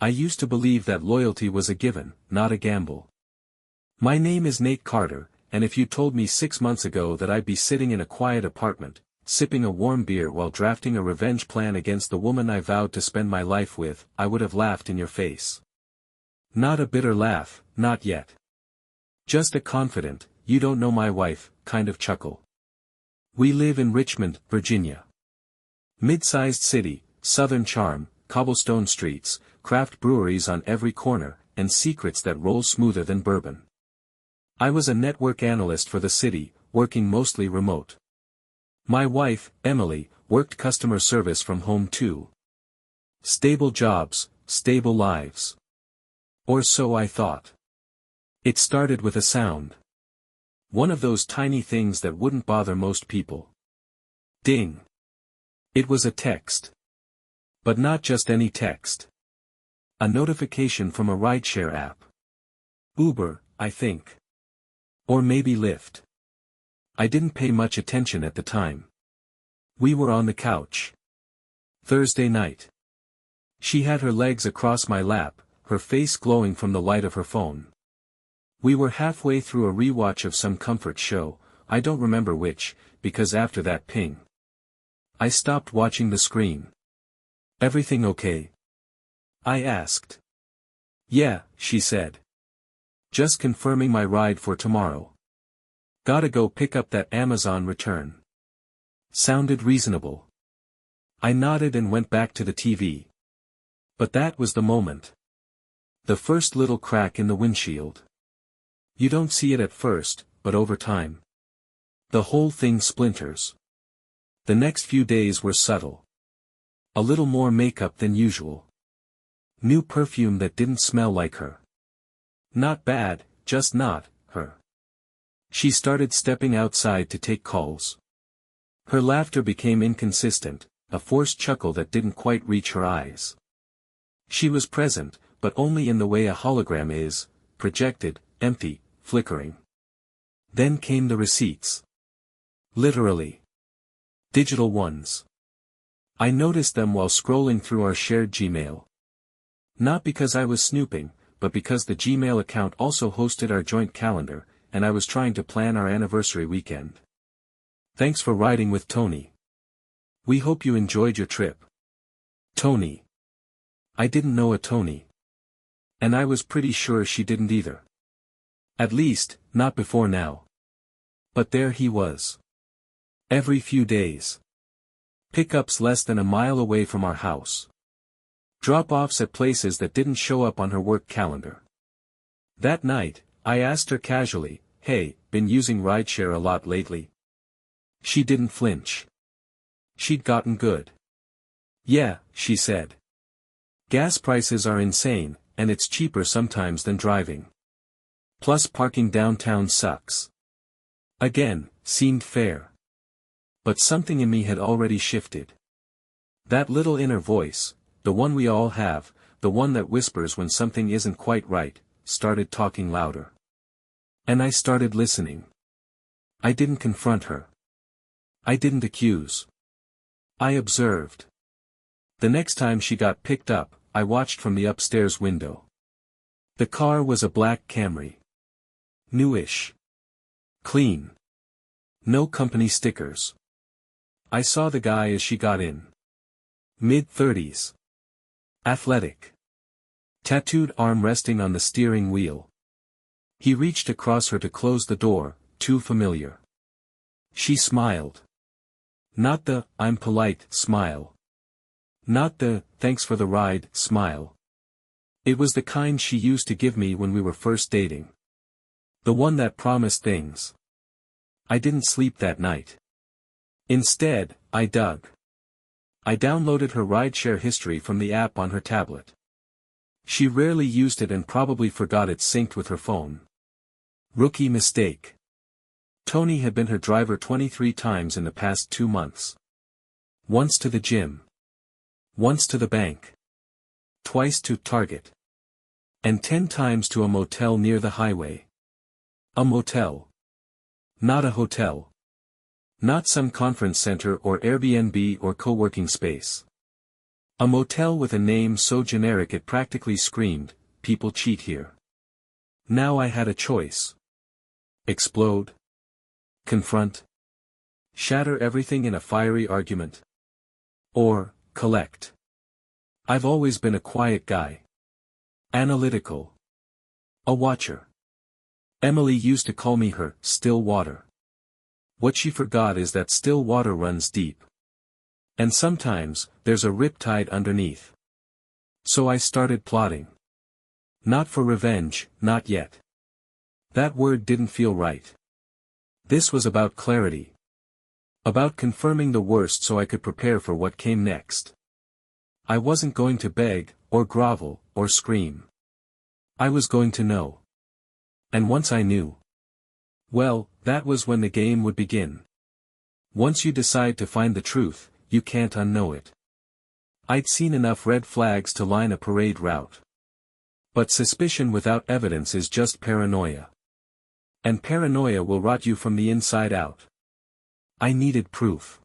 I used to believe that loyalty was a given, not a gamble. My name is Nate Carter, and if you told me 6 months ago that I'd be sitting in a quiet apartment, sipping a warm beer while drafting a revenge plan against the woman I vowed to spend my life with, I would have laughed in your face. Not a bitter laugh, not yet. Just a confident, you don't know my wife, kind of chuckle. We live in Richmond, Virginia. Mid-sized city, southern charm, cobblestone streets, craft breweries on every corner, and secrets that roll smoother than bourbon. I was a network analyst for the city, working mostly remote. My wife, Emily, worked customer service from home too. Stable jobs, stable lives. Or so I thought. It started with a sound. One of those tiny things that wouldn't bother most people. Ding. It was a text. But not just any text. A notification from a rideshare app. Uber, I think. Or maybe Lyft. I didn't pay much attention at the time. We were on the couch. Thursday night. She had her legs across my lap, her face glowing from the light of her phone. We were halfway through a rewatch of some comfort show, I don't remember which, because after that ping, I stopped watching the screen. Everything okay? I asked. Yeah, she said. Just confirming my ride for tomorrow. Gotta go pick up that Amazon return. Sounded reasonable. I nodded and went back to the TV. But that was the moment. The first little crack in the windshield. You don't see it at first, but over time, the whole thing splinters. The next few days were subtle. A little more makeup than usual. New perfume that didn't smell like her. Not bad, just not her. She started stepping outside to take calls. Her laughter became inconsistent, a forced chuckle that didn't quite reach her eyes. She was present, but only in the way a hologram is, projected, empty, flickering. Then came the receipts. Literally. Digital ones. I noticed them while scrolling through our shared Gmail. Not because I was snooping, but because the Gmail account also hosted our joint calendar, and I was trying to plan our anniversary weekend. Thanks for riding with Tony. We hope you enjoyed your trip. Tony. I didn't know a Tony. And I was pretty sure she didn't either. At least, not before now. But there he was. Every few days. Pickups less than a mile away from our house. Drop-offs at places that didn't show up on her work calendar. That night, I asked her casually, "Hey, been using rideshare a lot lately?" She didn't flinch. She'd gotten good. "Yeah," she said. "Gas prices are insane, and it's cheaper sometimes than driving. Plus parking downtown sucks." Again, seemed fair. But something in me had already shifted. That little inner voice, the one we all have, the one that whispers when something isn't quite right, started talking louder. And I started listening. I didn't confront her. I didn't accuse. I observed. The next time she got picked up, I watched from the upstairs window. The car was a black Camry. Newish. Clean. No company stickers. I saw the guy as she got in. Mid-30s. Athletic. Tattooed arm resting on the steering wheel. He reached across her to close the door, too familiar. She smiled. Not the, "I'm polite" smile. Not the, "thanks for the ride" smile. It was the kind she used to give me when we were first dating. The one that promised things. I didn't sleep that night. Instead, I dug. I downloaded her rideshare history from the app on her tablet. She rarely used it and probably forgot it synced with her phone. Rookie mistake. Tony had been her driver 23 times in the past 2 months. Once to the gym. Once to the bank. Twice to Target. And 10 times to a motel near the highway. A motel. Not a hotel. Not some conference center or Airbnb or co-working space. A motel with a name so generic it practically screamed, "People cheat here." Now I had a choice. Explode? Confront? Shatter everything in a fiery argument? Or, collect? I've always been a quiet guy. Analytical. A watcher. Emily used to call me her still water. What she forgot is that still water runs deep. And sometimes, there's a riptide underneath. So I started plotting. Not for revenge, not yet. That word didn't feel right. This was about clarity. About confirming the worst so I could prepare for what came next. I wasn't going to beg, or grovel, or scream. I was going to know. And once I knew, well, that was when the game would begin. Once you decide to find the truth, you can't unknow it. I'd seen enough red flags to line a parade route. But suspicion without evidence is just paranoia. And paranoia will rot you from the inside out. I needed proof.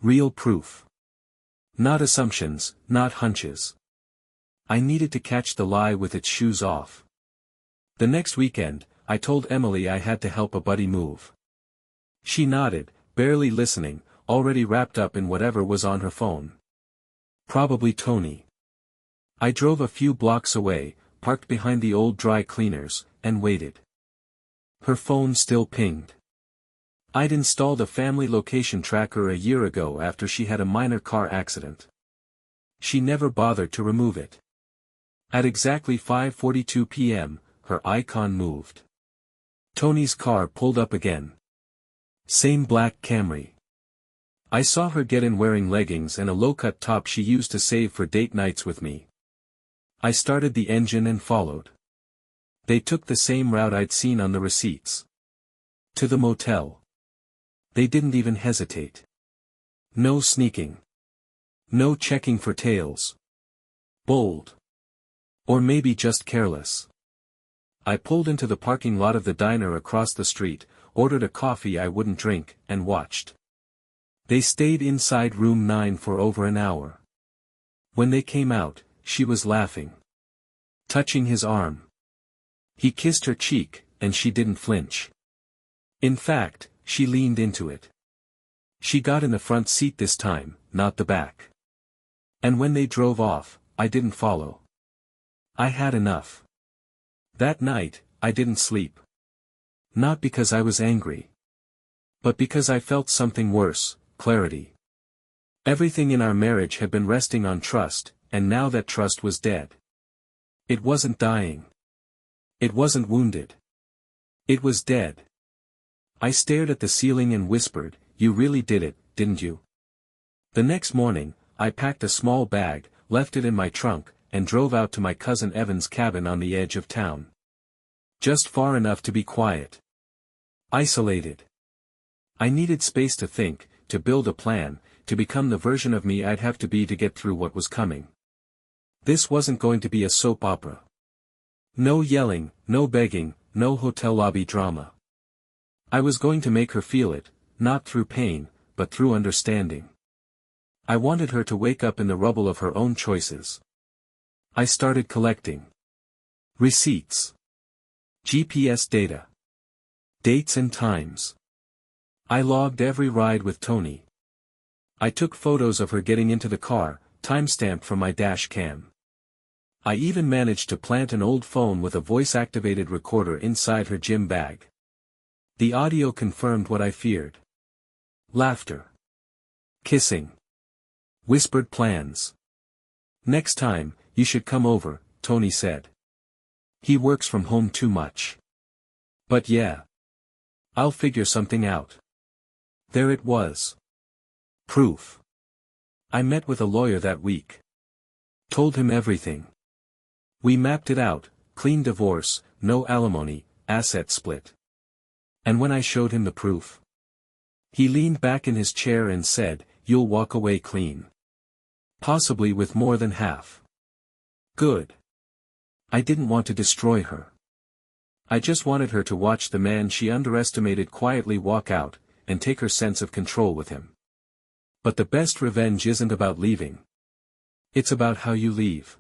Real proof. Not assumptions, not hunches. I needed to catch the lie with its shoes off. The next weekend, I told Emily I had to help a buddy move. She nodded, barely listening, already wrapped up in whatever was on her phone. Probably Tony. I drove a few blocks away, parked behind the old dry cleaners, and waited. Her phone still pinged. I'd installed a family location tracker a year ago after she had a minor car accident. She never bothered to remove it. At exactly 5:42 p.m., her icon moved. Tony's car pulled up again. Same black Camry. I saw her get in wearing leggings and a low-cut top she used to save for date nights with me. I started the engine and followed. They took the same route I'd seen on the receipts. To the motel. They didn't even hesitate. No sneaking. No checking for tails. Bold. Or maybe just careless. I pulled into the parking lot of the diner across the street, ordered a coffee I wouldn't drink, and watched. They stayed inside room 9 for over an hour. When they came out, she was laughing. Touching his arm. He kissed her cheek, and she didn't flinch. In fact, she leaned into it. She got in the front seat this time, not the back. And when they drove off, I didn't follow. I had enough. That night, I didn't sleep. Not because I was angry. But because I felt something worse, clarity. Everything in our marriage had been resting on trust, and now that trust was dead. It wasn't dying. It wasn't wounded. It was dead. I stared at the ceiling and whispered, "You really did it, didn't you?" The next morning, I packed a small bag, left it in my trunk, and drove out to my cousin Evan's cabin on the edge of town. Just far enough to be quiet. Isolated. I needed space to think, to build a plan, to become the version of me I'd have to be to get through what was coming. This wasn't going to be a soap opera. No yelling, no begging, no hotel lobby drama. I was going to make her feel it, not through pain, but through understanding. I wanted her to wake up in the rubble of her own choices. I started collecting. Receipts. GPS data. Dates and times. I logged every ride with Tony. I took photos of her getting into the car, timestamped from my dash cam. I even managed to plant an old phone with a voice-activated recorder inside her gym bag. The audio confirmed what I feared. Laughter. Kissing. Whispered plans. "Next time, you should come over," Tony said. "He works from home too much." But yeah. I'll figure something out. There it was. Proof. I met with a lawyer that week. Told him everything. We mapped it out, clean divorce, no alimony, asset split. And when I showed him the proof, he leaned back in his chair and said, "You'll walk away clean. Possibly with more than half." Good. I didn't want to destroy her. I just wanted her to watch the man she underestimated quietly walk out, and take her sense of control with him. But the best revenge isn't about leaving. It's about how you leave.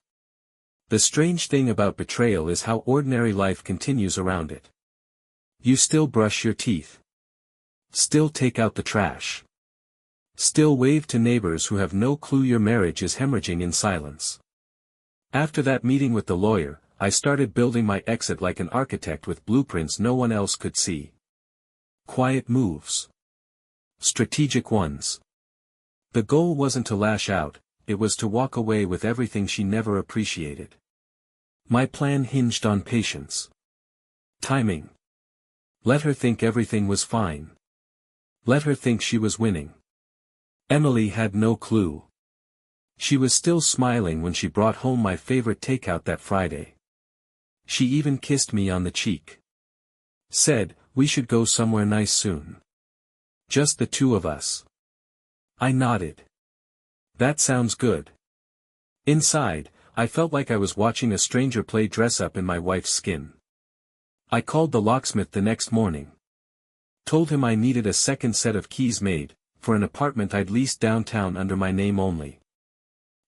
The strange thing about betrayal is how ordinary life continues around it. You still brush your teeth. Still take out the trash. Still wave to neighbors who have no clue your marriage is hemorrhaging in silence. After that meeting with the lawyer, I started building my exit like an architect with blueprints no one else could see. Quiet moves. Strategic ones. The goal wasn't to lash out, it was to walk away with everything she never appreciated. My plan hinged on patience. Timing. Let her think everything was fine. Let her think she was winning. Emily had no clue. She was still smiling when she brought home my favorite takeout that Friday. She even kissed me on the cheek. Said, we should go somewhere nice soon. Just the two of us. I nodded. That sounds good. Inside, I felt like I was watching a stranger play dress up in my wife's skin. I called the locksmith the next morning. Told him I needed a second set of keys made, for an apartment I'd leased downtown under my name only.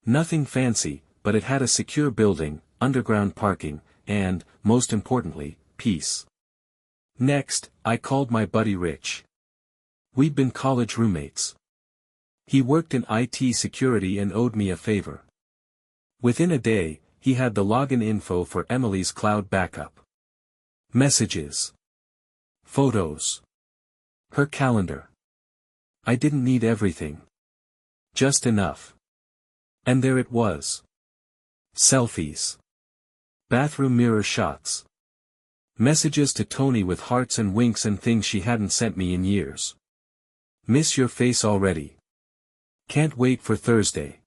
Nothing fancy, but it had a secure building, underground parking, and, most importantly, peace. Next, I called my buddy Rich. We'd been college roommates. He worked in IT security and owed me a favor. Within a day, he had the login info for Emily's cloud backup. Messages. Photos. Her calendar. I didn't need everything. Just enough. And there it was. Selfies. Bathroom mirror shots. Messages to Tony with hearts and winks and things she hadn't sent me in years. Miss your face already. Can't wait for Thursday.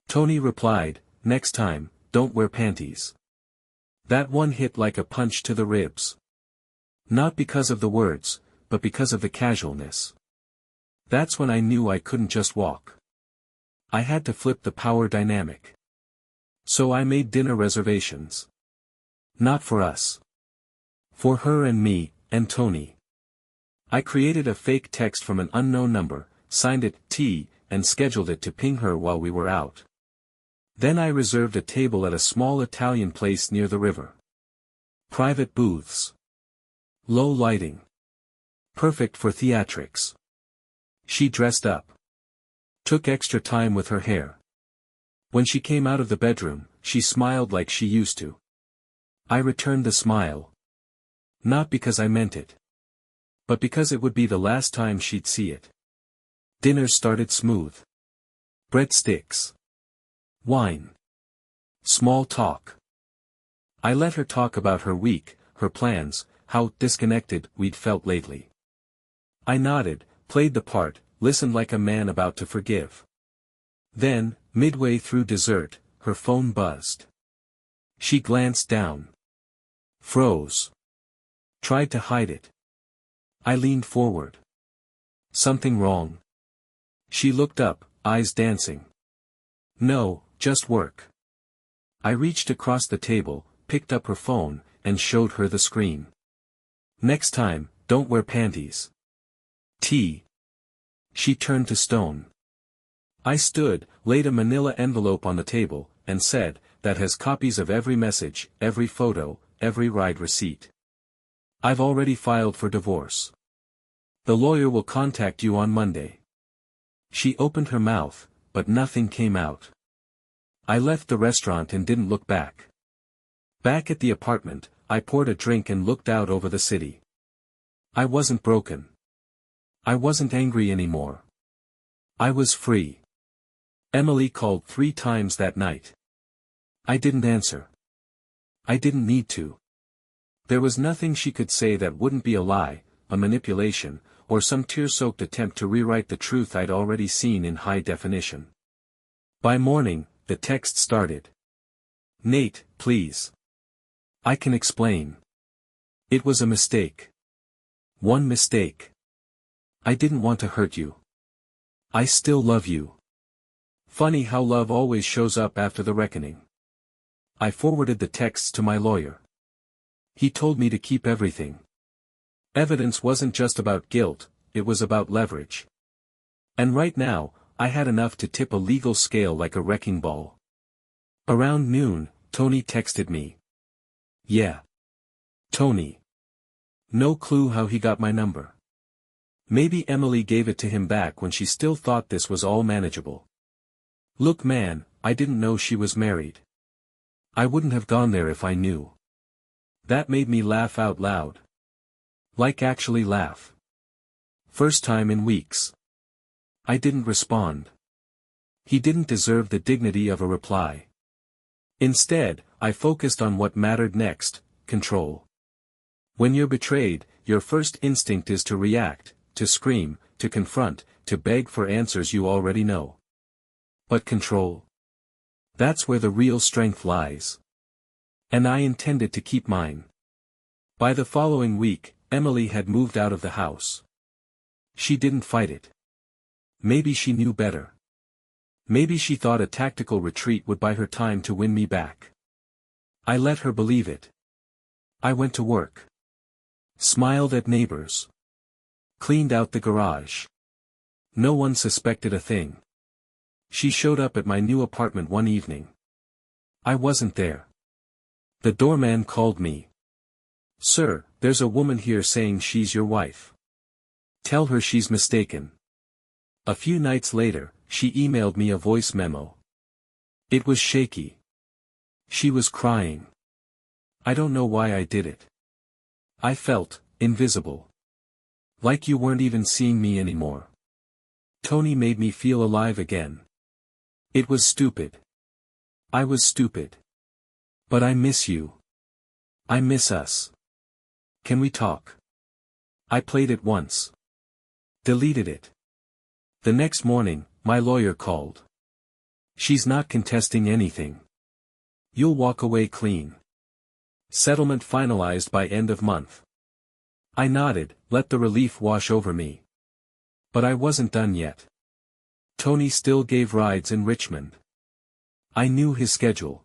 Tony replied, next time, don't wear panties. That one hit like a punch to the ribs. Not because of the words, but because of the casualness. That's when I knew I couldn't just walk. I had to flip the power dynamic. So I made dinner reservations. Not for us. For her and me, and Tony. I created a fake text from an unknown number, signed it T, and scheduled it to ping her while we were out. Then I reserved a table at a small Italian place near the river. Private booths. Low lighting. Perfect for theatrics. She dressed up. Took extra time with her hair. When she came out of the bedroom, she smiled like she used to. I returned the smile. Not because I meant it. But because it would be the last time she'd see it. Dinner started smooth. Breadsticks. Wine. Small talk. I let her talk about her week, her plans, how disconnected we'd felt lately. I nodded, played the part, listened like a man about to forgive. Then, midway through dessert, her phone buzzed. She glanced down. Froze. Tried to hide it. I leaned forward. Something wrong? She looked up, eyes dancing. No, just work. I reached across the table, picked up her phone, and showed her the screen. Next time, don't wear panties. T. She turned to stone. I stood, laid a manila envelope on the table, and said, that has copies of every message, every photo, every ride receipt. I've already filed for divorce. The lawyer will contact you on Monday. She opened her mouth, but nothing came out. I left the restaurant and didn't look back. Back at the apartment, I poured a drink and looked out over the city. I wasn't broken. I wasn't angry anymore. I was free. Emily called 3 times that night. I didn't answer. I didn't need to. There was nothing she could say that wouldn't be a lie, a manipulation, or some tear-soaked attempt to rewrite the truth I'd already seen in high definition. By morning, the text started. Nate, please. I can explain. It was a mistake. One mistake. I didn't want to hurt you. I still love you. Funny how love always shows up after the reckoning. I forwarded the texts to my lawyer. He told me to keep everything. Evidence wasn't just about guilt, it was about leverage. And right now, I had enough to tip a legal scale like a wrecking ball. Around noon, Tony texted me. Yeah. Tony. No clue how he got my number. Maybe Emily gave it to him back when she still thought this was all manageable. Look man, I didn't know she was married. I wouldn't have gone there if I knew. That made me laugh out loud. Like actually laugh. First time in weeks. I didn't respond. He didn't deserve the dignity of a reply. Instead, I focused on what mattered next, control. When you're betrayed, your first instinct is to react, to scream, to confront, to beg for answers you already know. But control? That's where the real strength lies. And I intended to keep mine. By the following week, Emily had moved out of the house. She didn't fight it. Maybe she knew better. Maybe she thought a tactical retreat would buy her time to win me back. I let her believe it. I went to work. Smiled at neighbors. Cleaned out the garage. No one suspected a thing. She showed up at my new apartment one evening. I wasn't there. The doorman called me. Sir, there's a woman here saying she's your wife. Tell her she's mistaken. A few nights later, she emailed me a voice memo. It was shaky. She was crying. I don't know why I did it. I felt invisible. Like you weren't even seeing me anymore. Tony made me feel alive again. It was stupid. I was stupid. But I miss you. I miss us. Can we talk? I played it once. Deleted it. The next morning, my lawyer called. She's not contesting anything. You'll walk away clean. Settlement finalized by end of month. I nodded, let the relief wash over me. But I wasn't done yet. Tony still gave rides in Richmond. I knew his schedule.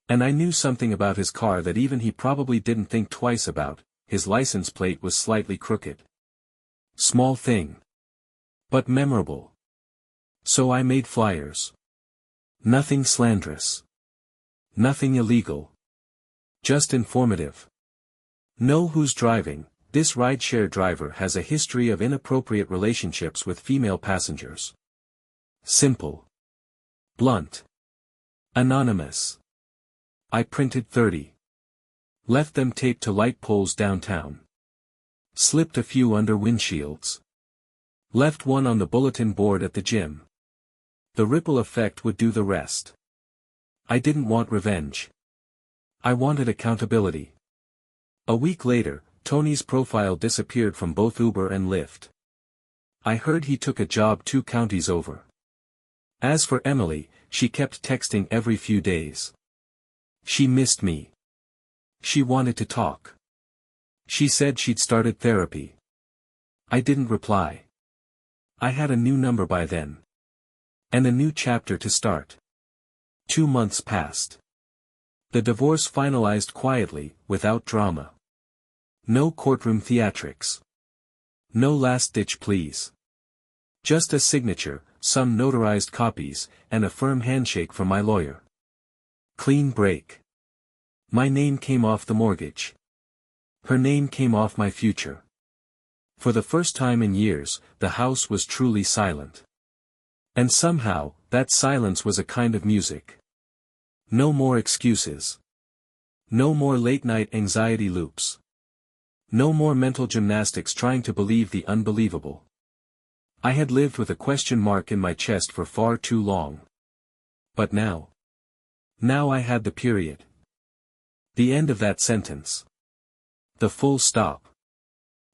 And I knew something about his car that even he probably didn't think twice about. His license plate was slightly crooked. Small thing. But memorable. So I made flyers. Nothing slanderous. Nothing illegal. Just informative. Know who's driving. This rideshare driver has a history of inappropriate relationships with female passengers. Simple. Blunt. Anonymous. I printed 30. Left them taped to light poles downtown. Slipped a few under windshields. Left one on the bulletin board at the gym. The ripple effect would do the rest. I didn't want revenge. I wanted accountability. A week later, Tony's profile disappeared from both Uber and Lyft. I heard he took a job 2 counties over. As for Emily, she kept texting every few days. She missed me. She wanted to talk. She said she'd started therapy. I didn't reply. I had a new number by then. And a new chapter to start. 2 months passed. The divorce finalized quietly, without drama. No courtroom theatrics. No last-ditch pleas. Just a signature, some notarized copies, and a firm handshake from my lawyer. Clean break. My name came off the mortgage. Her name came off my future. For the first time in years, the house was truly silent. And somehow, that silence was a kind of music. No more excuses. No more late-night anxiety loops. No more mental gymnastics trying to believe the unbelievable. I had lived with a question mark in my chest for far too long. But now. Now I had the period. The end of that sentence. The full stop.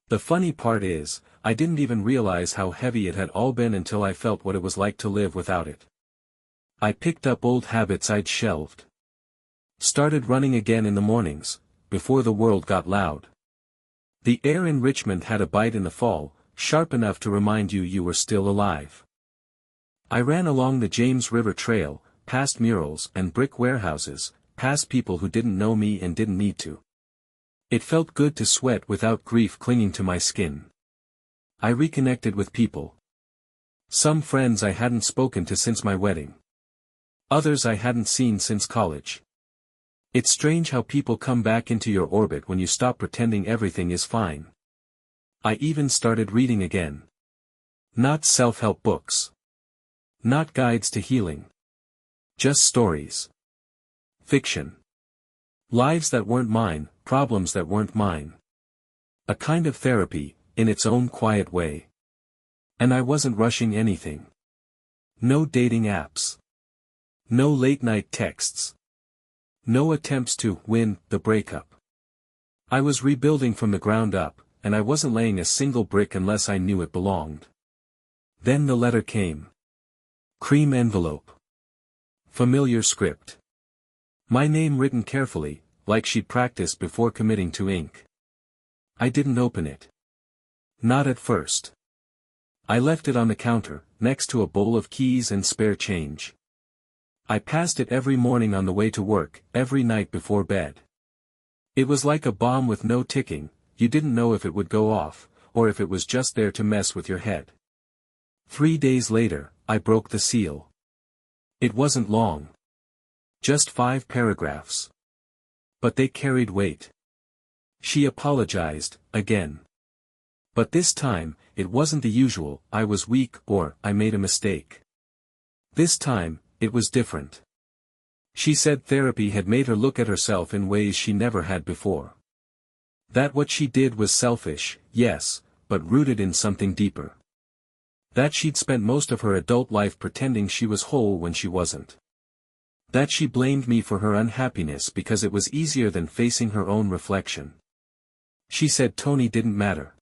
The funny part is, I didn't even realize how heavy it had all been until I felt what it was like to live without it. I picked up old habits I'd shelved. Started running again in the mornings, before the world got loud. The air in Richmond had a bite in the fall, sharp enough to remind you were still alive. I ran along the James River Trail, past murals and brick warehouses, past people who didn't know me and didn't need to. It felt good to sweat without grief clinging to my skin. I reconnected with people. Some friends I hadn't spoken to since my wedding. Others I hadn't seen since college. It's strange how people come back into your orbit when you stop pretending everything is fine. I even started reading again. Not self-help books. Not guides to healing. Just stories. Fiction. Lives that weren't mine, problems that weren't mine. A kind of therapy, in its own quiet way. And I wasn't rushing anything. No dating apps. No late-night texts. No attempts to win the breakup. I was rebuilding from the ground up, and I wasn't laying a single brick unless I knew it belonged. Then the letter came. Cream envelope. Familiar script. My name written carefully, like she'd practiced before committing to ink. I didn't open it. Not at first. I left it on the counter, next to a bowl of keys and spare change. I passed it every morning on the way to work, every night before bed. It was like a bomb with no ticking, you didn't know if it would go off, or if it was just there to mess with your head. 3 days later, I broke the seal. It wasn't long. Just 5 paragraphs. But they carried weight. She apologized, again. But this time, it wasn't the usual, I was weak or I made a mistake. This time, it was different. She said therapy had made her look at herself in ways she never had before. That what she did was selfish, yes, but rooted in something deeper. That she'd spent most of her adult life pretending she was whole when she wasn't. That she blamed me for her unhappiness because it was easier than facing her own reflection. She said Tony didn't matter.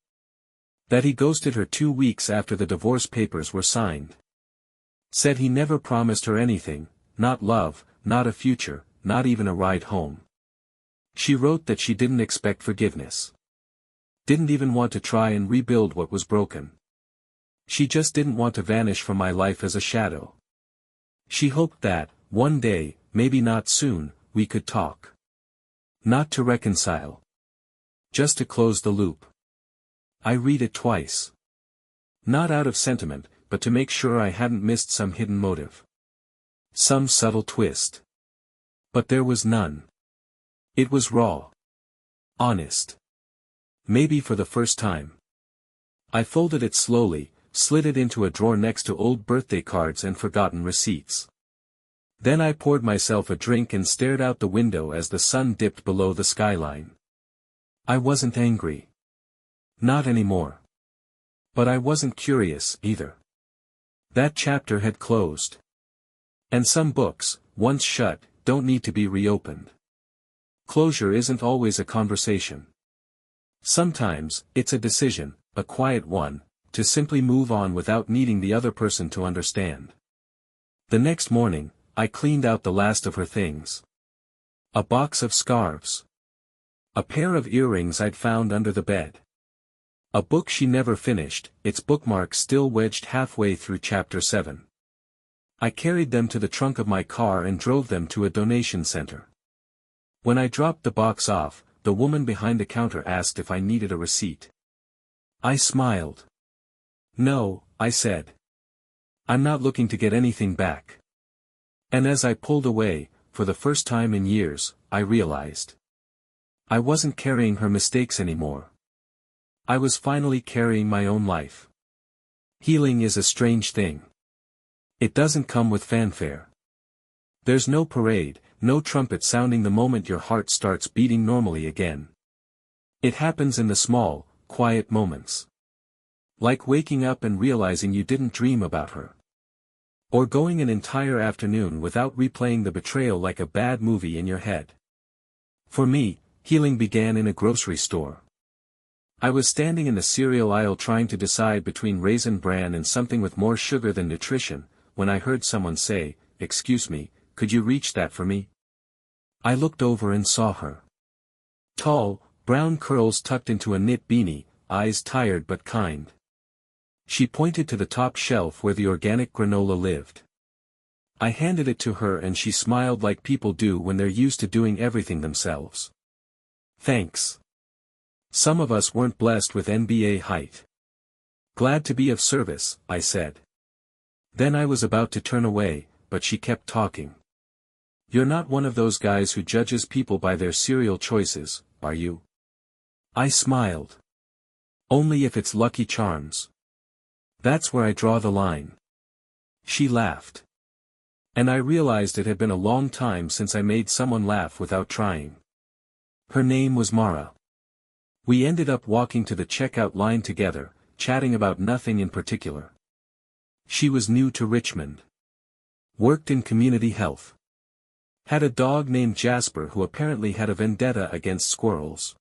That he ghosted her 2 weeks after the divorce papers were signed. Said he never promised her anything, not love, not a future, not even a ride home. She wrote that she didn't expect forgiveness. Didn't even want to try and rebuild what was broken. She just didn't want to vanish from my life as a shadow. She hoped that, one day, maybe not soon, we could talk. Not to reconcile. Just to close the loop. I read it twice. Not out of sentiment, but to make sure I hadn't missed some hidden motive. Some subtle twist. But there was none. It was raw. Honest. Maybe for the first time. I folded it slowly, slid it into a drawer next to old birthday cards and forgotten receipts. Then I poured myself a drink and stared out the window as the sun dipped below the skyline. I wasn't angry. Not anymore. But I wasn't curious, either. That chapter had closed. And some books, once shut, don't need to be reopened. Closure isn't always a conversation. Sometimes, it's a decision, a quiet one, to simply move on without needing the other person to understand. The next morning, I cleaned out the last of her things. A box of scarves. A pair of earrings I'd found under the bed. A book she never finished, its bookmark still wedged halfway through chapter 7. I carried them to the trunk of my car and drove them to a donation center. When I dropped the box off, the woman behind the counter asked if I needed a receipt. I smiled. No, I said. I'm not looking to get anything back. And as I pulled away, for the first time in years, I realized. I wasn't carrying her mistakes anymore. I was finally carrying my own life. Healing is a strange thing. It doesn't come with fanfare. There's no parade, no trumpet sounding the moment your heart starts beating normally again. It happens in the small, quiet moments. Like waking up and realizing you didn't dream about her. Or going an entire afternoon without replaying the betrayal like a bad movie in your head. For me, healing began in a grocery store. I was standing in the cereal aisle trying to decide between Raisin Bran and something with more sugar than nutrition, when I heard someone say, "Excuse me, could you reach that for me?" I looked over and saw her. Tall, brown curls tucked into a knit beanie, eyes tired but kind. She pointed to the top shelf where the organic granola lived. I handed it to her and she smiled like people do when they're used to doing everything themselves. Thanks. Some of us weren't blessed with NBA height. Glad to be of service, I said. Then I was about to turn away, but she kept talking. You're not one of those guys who judges people by their cereal choices, are you? I smiled. Only if it's Lucky Charms. That's where I draw the line. She laughed. And I realized it had been a long time since I made someone laugh without trying. Her name was Mara. We ended up walking to the checkout line together, chatting about nothing in particular. She was new to Richmond. Worked in community health. Had a dog named Jasper who apparently had a vendetta against squirrels.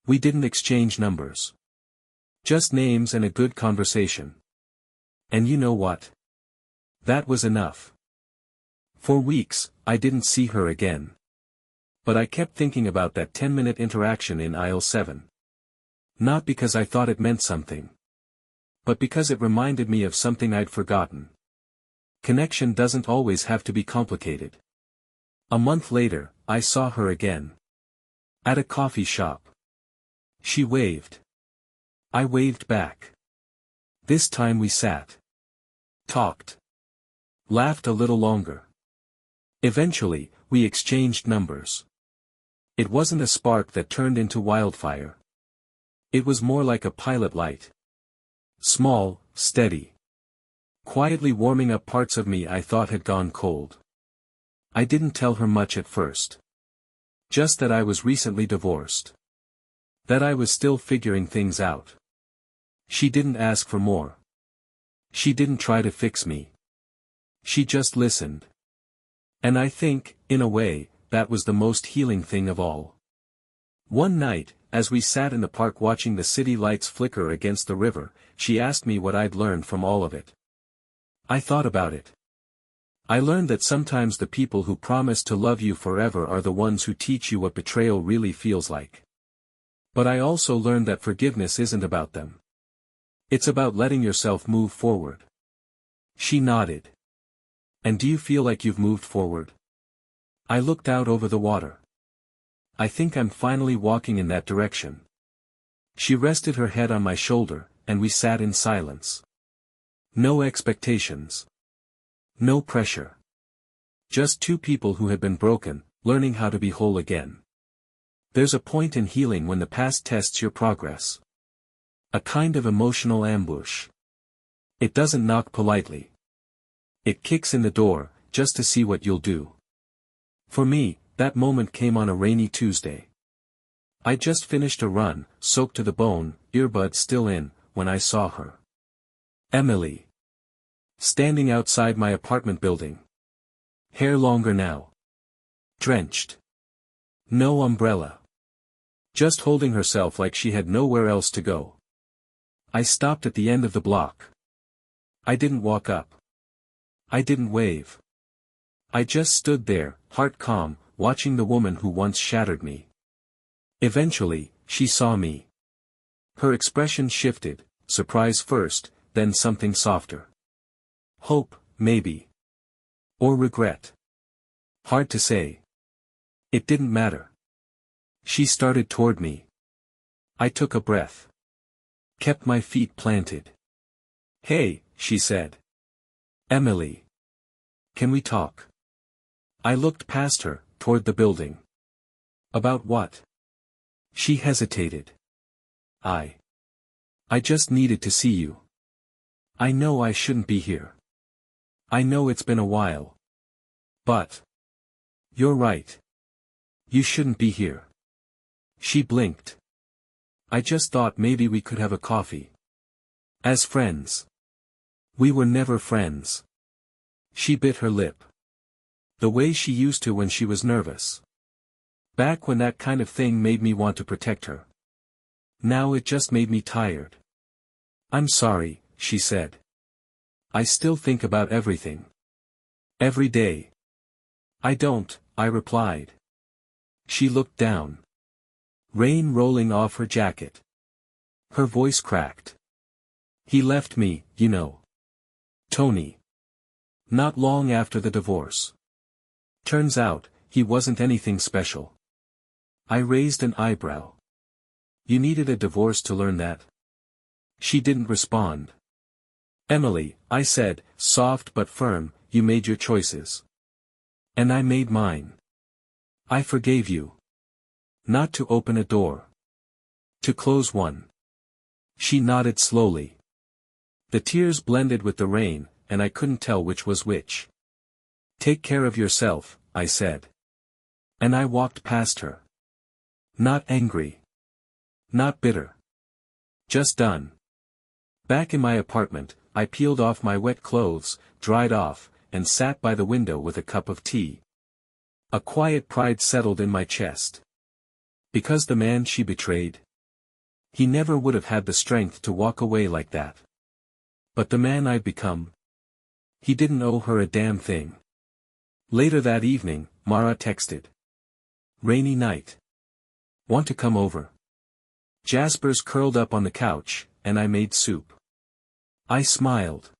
We didn't exchange numbers. Just names and a good conversation. And you know what? That was enough. For weeks, I didn't see her again. But I kept thinking about that 10-minute interaction in aisle 7. Not because I thought it meant something. But because it reminded me of something I'd forgotten. Connection doesn't always have to be complicated. A month later, I saw her again. At a coffee shop. She waved. I waved back. This time we sat. Talked. Laughed a little longer. Eventually, we exchanged numbers. It wasn't a spark that turned into wildfire. It was more like a pilot light. Small, steady. Quietly warming up parts of me I thought had gone cold. I didn't tell her much at first. Just that I was recently divorced. That I was still figuring things out. She didn't ask for more. She didn't try to fix me. She just listened. And I think, in a way, that was the most healing thing of all. One night, as we sat in the park watching the city lights flicker against the river, she asked me what I'd learned from all of it. I thought about it. I learned that sometimes the people who promise to love you forever are the ones who teach you what betrayal really feels like. But I also learned that forgiveness isn't about them. It's about letting yourself move forward. She nodded. And do you feel like you've moved forward? I looked out over the water. I think I'm finally walking in that direction. She rested her head on my shoulder, and we sat in silence. No expectations. No pressure. Just two people who had been broken, learning how to be whole again. There's a point in healing when the past tests your progress. A kind of emotional ambush. It doesn't knock politely. It kicks in the door, just to see what you'll do. For me, that moment came on a rainy Tuesday. I just finished a run, soaked to the bone, earbuds still in, when I saw her. Emily. Standing outside my apartment building. Hair longer now. Drenched. No umbrella. Just holding herself like she had nowhere else to go. I stopped at the end of the block. I didn't walk up. I didn't wave. I just stood there, heart calm, watching the woman who once shattered me. Eventually, she saw me. Her expression shifted, surprise first, then something softer. Hope, maybe. Or regret. Hard to say. It didn't matter. She started toward me. I took a breath. Kept my feet planted. Hey, she said. Emily. Can we talk? I looked past her, toward the building. About what? She hesitated. I just needed to see you. I know I shouldn't be here. I know it's been a while. But. You're right. You shouldn't be here. She blinked. I just thought maybe we could have a coffee. As friends. We were never friends. She bit her lip. The way she used to when she was nervous. Back when that kind of thing made me want to protect her. Now it just made me tired. I'm sorry, she said. I still think about everything. Every day. I don't, I replied. She looked down. Rain rolling off her jacket. Her voice cracked. He left me, you know. Tony. Not long after the divorce. Turns out, he wasn't anything special. I raised an eyebrow. You needed a divorce to learn that? She didn't respond. Emily, I said, soft but firm, you made your choices. And I made mine. I forgave you. Not to open a door. To close one. She nodded slowly. The tears blended with the rain, and I couldn't tell which was which. Take care of yourself, I said. And I walked past her. Not angry. Not bitter. Just done. Back in my apartment, I peeled off my wet clothes, dried off, and sat by the window with a cup of tea. A quiet pride settled in my chest. Because the man she betrayed? He never would have had the strength to walk away like that. But the man I'd become? He didn't owe her a damn thing. Later that evening, Mara texted. Rainy night. Want to come over? Jasper's curled up on the couch, and I made soup. I smiled.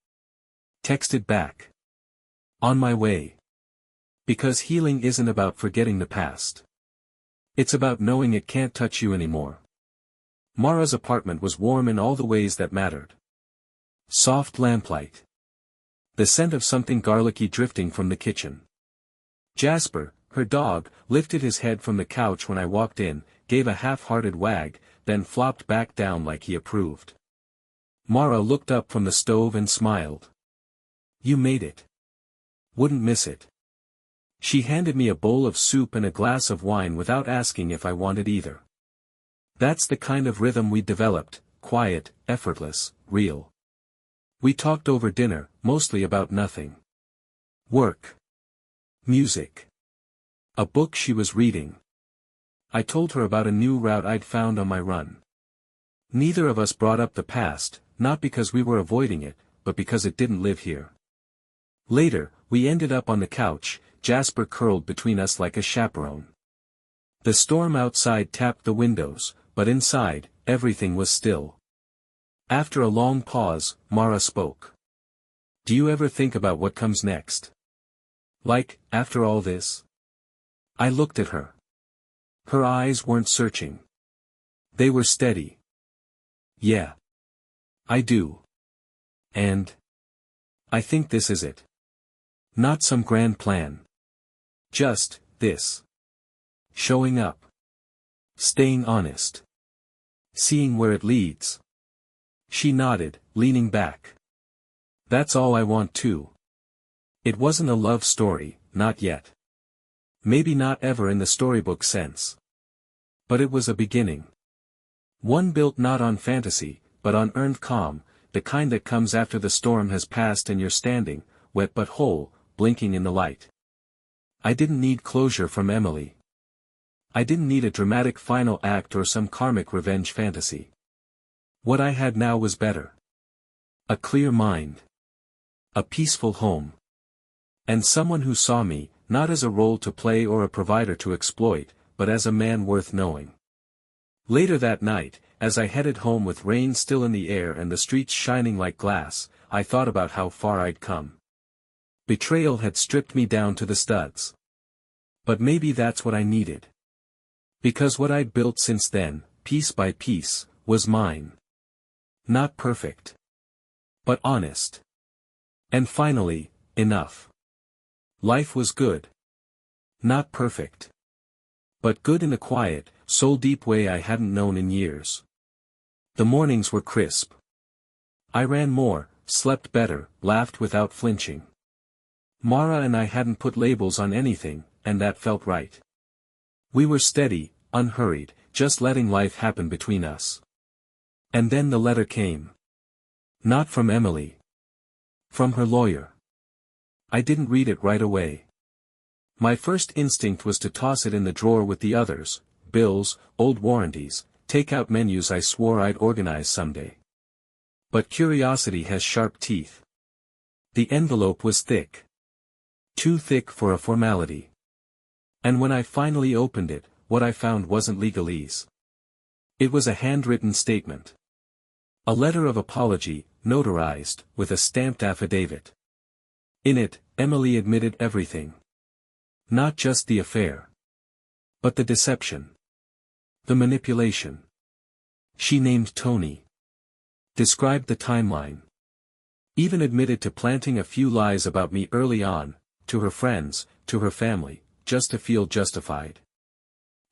Texted back. On my way. Because healing isn't about forgetting the past. It's about knowing it can't touch you anymore. Mara's apartment was warm in all the ways that mattered. Soft lamplight. The scent of something garlicky drifting from the kitchen. Jasper, her dog, lifted his head from the couch when I walked in, gave a half-hearted wag, then flopped back down like he approved. Mara looked up from the stove and smiled. You made it. Wouldn't miss it. She handed me a bowl of soup and a glass of wine without asking if I wanted either. That's the kind of rhythm we developed, quiet, effortless, real. We talked over dinner, mostly about nothing. Work. Music. A book she was reading. I told her about a new route I'd found on my run. Neither of us brought up the past, not because we were avoiding it, but because it didn't live here. Later, we ended up on the couch, Jasper curled between us like a chaperone. The storm outside tapped the windows, but inside, everything was still. After a long pause, Mara spoke. Do you ever think about what comes next? Like, after all this? I looked at her. Her eyes weren't searching. They were steady. Yeah. I do. And I think this is it. Not some grand plan. Just this. Showing up. Staying honest. Seeing where it leads. She nodded, leaning back. That's all I want too. It wasn't a love story, not yet. Maybe not ever in the storybook sense. But it was a beginning. One built not on fantasy, but on earned calm, the kind that comes after the storm has passed and you're standing, wet but whole, blinking in the light. I didn't need closure from Emily. I didn't need a dramatic final act or some karmic revenge fantasy. What I had now was better. A clear mind. A peaceful home. And someone who saw me, not as a role to play or a provider to exploit, but as a man worth knowing. Later that night, as I headed home with rain still in the air and the streets shining like glass, I thought about how far I'd come. Betrayal had stripped me down to the studs. But maybe that's what I needed. Because what I'd built since then, piece by piece, was mine. Not perfect. But honest. And finally, enough. Life was good. Not perfect. But good in a quiet, soul-deep way I hadn't known in years. The mornings were crisp. I ran more, slept better, laughed without flinching. Mara and I hadn't put labels on anything, and that felt right. We were steady, unhurried, just letting life happen between us. And then the letter came. Not from Emily. From her lawyer. I didn't read it right away. My first instinct was to toss it in the drawer with the others, bills, old warranties, take-out menus I swore I'd organize someday. But curiosity has sharp teeth. The envelope was thick. Too thick for a formality. And when I finally opened it, what I found wasn't legalese. It was a handwritten statement. A letter of apology, notarized, with a stamped affidavit. In it, Emily admitted everything. Not just the affair. But the deception. The manipulation. She named Tony. Described the timeline. Even admitted to planting a few lies about me early on, to her friends, to her family, just to feel justified.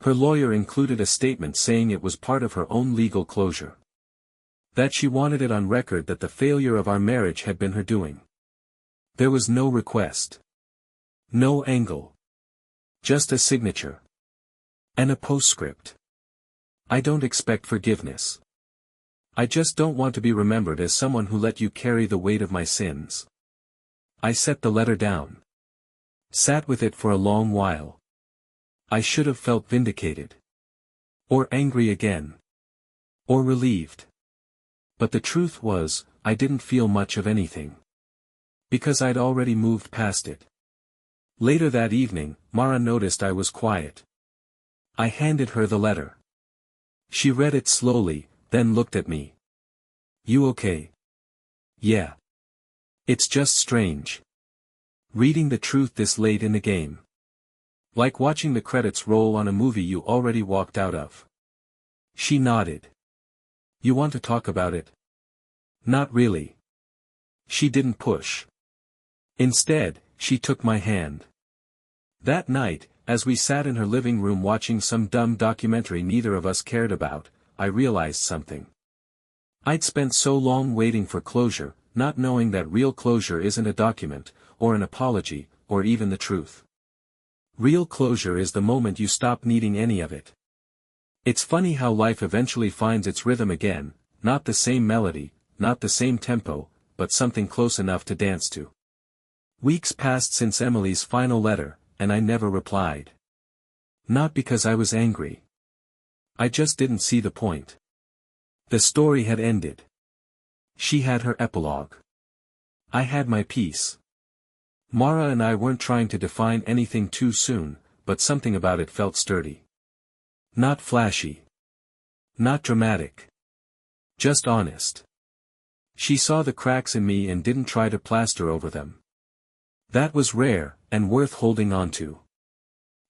Her lawyer included a statement saying it was part of her own legal closure. That she wanted it on record that the failure of our marriage had been her doing. There was no request. No angle. Just a signature. And a postscript. I don't expect forgiveness. I just don't want to be remembered as someone who let you carry the weight of my sins. I set the letter down. Sat with it for a long while. I should have felt vindicated. Or angry again. Or relieved. But the truth was, I didn't feel much of anything. Because I'd already moved past it. Later that evening, Mara noticed I was quiet. I handed her the letter. She read it slowly, then looked at me. You okay? Yeah. It's just strange. Reading the truth this late in the game. Like watching the credits roll on a movie you already walked out of. She nodded. You want to talk about it? Not really. She didn't push. Instead, she took my hand. That night, as we sat in her living room watching some dumb documentary neither of us cared about, I realized something. I'd spent so long waiting for closure, not knowing that real closure isn't a document, or an apology, or even the truth. Real closure is the moment you stop needing any of it. It's funny how life eventually finds its rhythm again, not the same melody, not the same tempo, but something close enough to dance to. Weeks passed since Emily's final letter, and I never replied. Not because I was angry. I just didn't see the point. The story had ended. She had her epilogue. I had my piece. Mara and I weren't trying to define anything too soon, but something about it felt sturdy. Not flashy. Not dramatic. Just honest. She saw the cracks in me and didn't try to plaster over them. That was rare, and worth holding on to.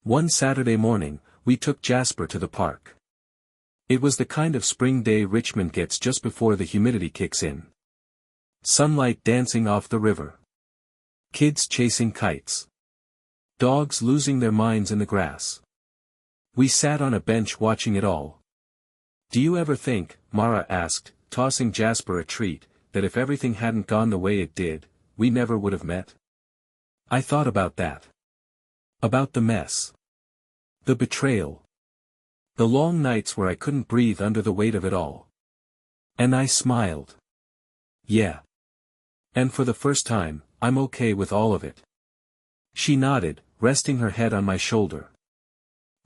One Saturday morning, we took Jasper to the park. It was the kind of spring day Richmond gets just before the humidity kicks in. Sunlight dancing off the river. Kids chasing kites. Dogs losing their minds in the grass. We sat on a bench watching it all. Do you ever think, Mara asked, tossing Jasper a treat, that if everything hadn't gone the way it did, we never would have met? I thought about that. About the mess. The betrayal. The long nights where I couldn't breathe under the weight of it all. And I smiled. Yeah. And for the first time, I'm okay with all of it. She nodded, resting her head on my shoulder.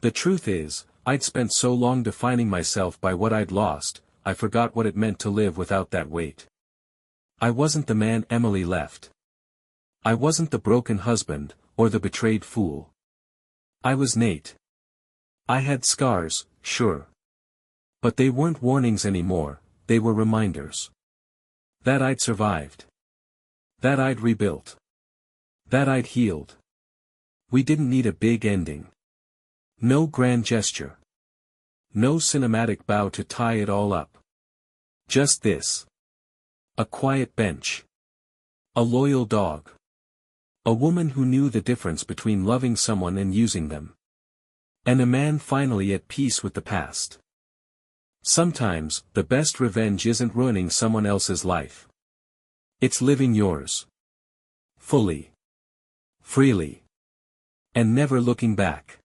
The truth is, I'd spent so long defining myself by what I'd lost, I forgot what it meant to live without that weight. I wasn't the man Emily left. I wasn't the broken husband, or the betrayed fool. I was Nate. I had scars, sure. But they weren't warnings anymore, they were reminders. That I'd survived. That I'd rebuilt. That I'd healed. We didn't need a big ending. No grand gesture. No cinematic bow to tie it all up. Just this. A quiet bench. A loyal dog. A woman who knew the difference between loving someone and using them. And a man finally at peace with the past. Sometimes, the best revenge isn't ruining someone else's life. It's living yours. Fully. Freely. And never looking back.